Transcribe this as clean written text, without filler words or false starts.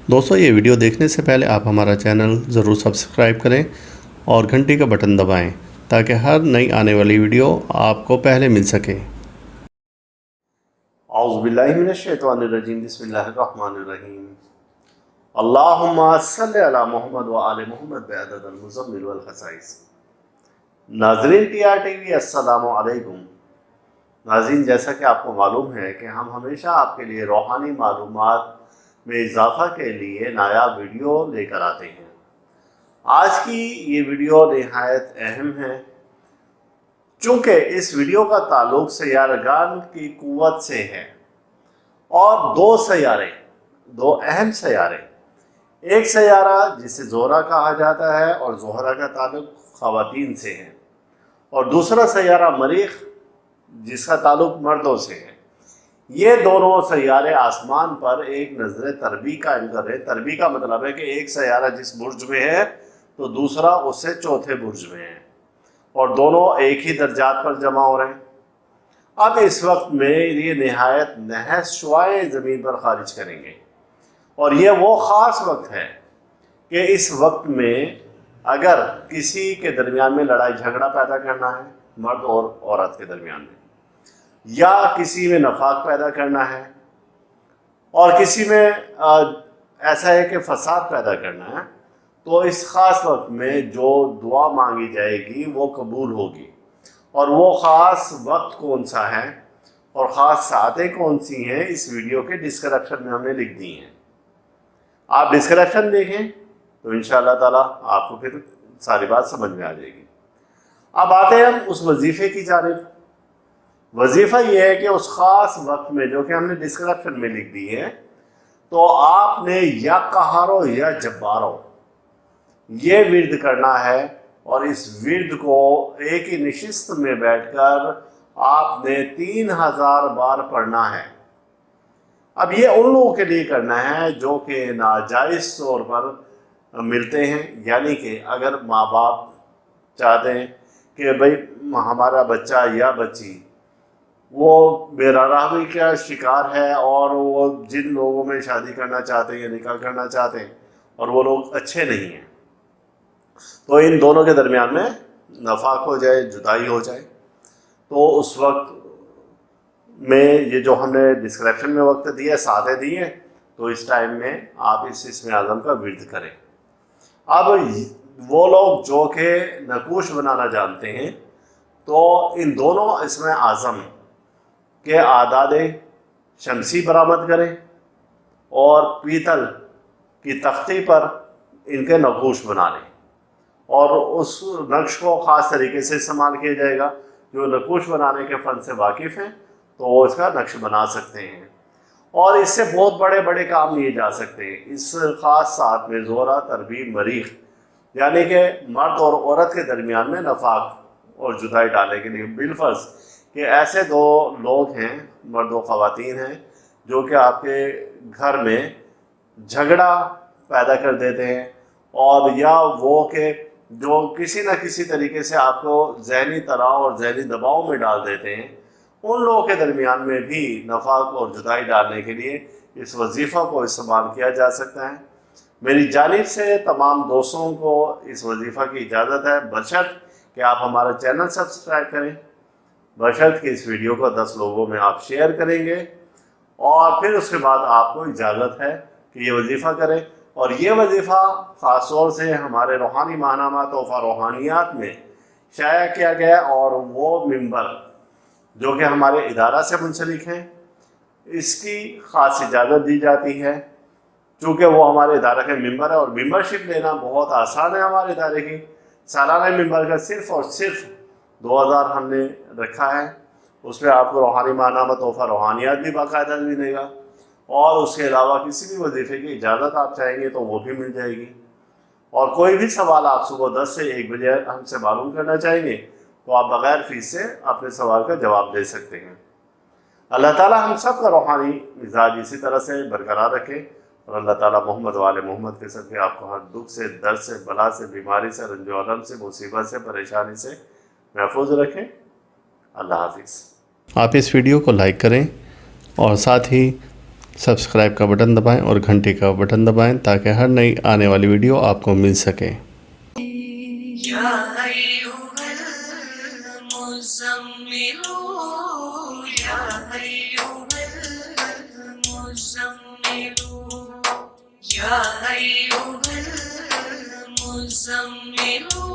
دوستو یہ ویڈیو دیکھنے سے پہلے آپ ہمارا چینل ضرور سبسکرائب کریں اور گھنٹی کا بٹن دبائیں تاکہ ہر نئی آنے والی ویڈیو آپ کو پہلے مل سکے۔ اعوذ باللہ من الشیطان الرجیم، بسم اللہ الرحمن الرحیم۔ اللہم صلی علی محمد و آل محمد بعدد المزمل والخصائص۔ ناظرین ٹی آر ٹی وی، السلام علیکم۔ ناظرین، جیسا کہ آپ کو معلوم ہے کہ ہم ہمیشہ آپ کے لیے روحانی معلومات میں اضافہ کے لیے نایاب ویڈیو لے کر آتے ہیں۔ آج کی یہ ویڈیو نہایت اہم ہے، چونکہ اس ویڈیو کا تعلق سیارگان کی قوت سے ہے اور دو اہم سیارے، ایک سیارہ جسے زہرہ کہا جاتا ہے اور زہرہ کا تعلق خواتین سے ہے، اور دوسرا سیارہ مریخ جس کا تعلق مردوں سے ہے۔ یہ دونوں سیارے آسمان پر ایک نظر تربی قائم کر رہے ہیں۔ تربی کا مطلب ہے کہ ایک سیارہ جس برج میں ہے تو دوسرا اس سے چوتھے برج میں ہے، اور دونوں ایک ہی درجات پر جمع ہو رہے ہیں۔ اب اس وقت میں یہ نہایت نحس شعاعیں زمین پر خارج کریں گے، اور یہ وہ خاص وقت ہے کہ اس وقت میں اگر کسی کے درمیان میں لڑائی جھگڑا پیدا کرنا ہے، مرد اور عورت کے درمیان میں، یا کسی میں نفاق پیدا کرنا ہے، اور کسی میں ایسا ہے کہ فساد پیدا کرنا ہے، تو اس خاص وقت میں جو دعا مانگی جائے گی وہ قبول ہوگی۔ اور وہ خاص وقت کون سا ہے اور خاص ساعتیں کون سی ہیں، اس ویڈیو کے ڈسکرپشن میں ہم نے لکھ دی ہیں۔ آپ ڈسکرپشن دیکھیں تو انشاءاللہ تعالیٰ آپ کو پھر ساری بات سمجھ میں آ جائے گی۔ اب آتے ہیں ہم اس وظیفے کی جانب۔ وظیفہ یہ ہے کہ اس خاص وقت میں جو کہ ہم نے ڈسکرپشن میں لکھ دی ہے، تو آپ نے یا قہارو یا جبارو یہ ورد کرنا ہے، اور اس ورد کو ایک ہی نشست میں بیٹھ کر آپ نے 3000 بار پڑھنا ہے۔ اب یہ ان لوگوں کے لیے کرنا ہے جو کہ ناجائز طور پر ملتے ہیں، یعنی کہ اگر ماں باپ چاہتے ہیں کہ بھئی ہمارا بچہ یا بچی وہ بے راہی کا شکار ہے، اور وہ جن لوگوں میں شادی کرنا چاہتے ہیں یا نکاح کرنا چاہتے ہیں اور وہ لوگ اچھے نہیں ہیں، تو ان دونوں کے درمیان میں نفاق ہو جائے، جدائی ہو جائے، تو اس وقت میں یہ جو ہم نے ڈسکرپشن میں وقت دیا، ساتھیں دی ہیں، تو اس ٹائم میں آپ اس اسم اعظم کا ورد کریں۔ اب وہ لوگ جو کہ نقوش بنانا جانتے ہیں، تو ان دونوں اسم اعظم کے اعداد شمسی برآمد کریں اور پیتل کی تختی پر ان کے نقوش بنا لیں، اور اس نقش کو خاص طریقے سے استعمال کیا جائے گا۔ جو نقوش بنانے کے فن سے واقف ہیں تو وہ اس کا نقش بنا سکتے ہیں، اور اس سے بہت بڑے بڑے کام لیے جا سکتے ہیں۔ اس خاص ساعت میں زہرہ، تربی، مریخ، یعنی کہ مرد اور عورت کے درمیان میں نفاق اور جدائی ڈالنے کے لیے، بالفرض کہ ایسے دو لوگ ہیں، مرد و خواتین ہیں، جو کہ آپ کے گھر میں جھگڑا پیدا کر دیتے ہیں، اور یا وہ کہ جو کسی نہ کسی طریقے سے آپ کو ذہنی تناؤ اور ذہنی دباؤ میں ڈال دیتے ہیں، ان لوگوں کے درمیان میں بھی نفاق اور جدائی ڈالنے کے لیے اس وظیفہ کو استعمال کیا جا سکتا ہے۔ میری جانب سے تمام دوستوں کو اس وظیفہ کی اجازت ہے، بشرط کہ آپ ہمارا چینل سبسکرائب کریں، بشرط کہ اس ویڈیو کو 10 لوگوں میں آپ شیئر کریں گے، اور پھر اس کے بعد آپ کو اجازت ہے کہ یہ وظیفہ کریں۔ اور یہ وظیفہ خاص طور سے ہمارے روحانی ماہنامہ تحفہ روحانیات میں شائع کیا گیا، اور وہ ممبر جو کہ ہمارے ادارہ سے منسلک ہیں، اس کی خاص اجازت دی جاتی ہے، چونکہ وہ ہمارے ادارہ کے ممبر ہے، اور ممبرشپ لینا بہت آسان ہے۔ ہمارے ادارے کی سالانہ ممبر کا صرف اور صرف 2000 ہم نے رکھا ہے، اس میں آپ کو روحانی ماہنامہ تحفہ روحانیات بھی باقاعدہ ملے گا، اور اس کے علاوہ کسی بھی وظیفے کی اجازت آپ چاہیں گے تو وہ بھی مل جائے گی۔ اور کوئی بھی سوال آپ صبح 10 سے 1 بجے ہم سے معلوم کرنا چاہیں گے تو آپ بغیر فیس سے اپنے سوال کا جواب دے سکتے ہیں۔ اللہ تعالیٰ ہم سب کا روحانی مزاج اسی طرح سے برقرار رکھے، اور اللہ تعالیٰ محمد و آل محمد کے صدقے آپ کو ہر دکھ سے، درد سے، بلا سے، بیماری سے، رنج و الم سے، مصیبت سے، پریشانی سے محفوظ رکھیں۔ اللہ حافظ۔ آپ اس ویڈیو کو لائک کریں اور ساتھ ہی سبسکرائب کا بٹن دبائیں اور گھنٹی کا بٹن دبائیں تاکہ ہر نئی آنے والی ویڈیو آپ کو مل سکے۔ یا ایھا المزمل یا ایھا المزمل یا ایھا المزمل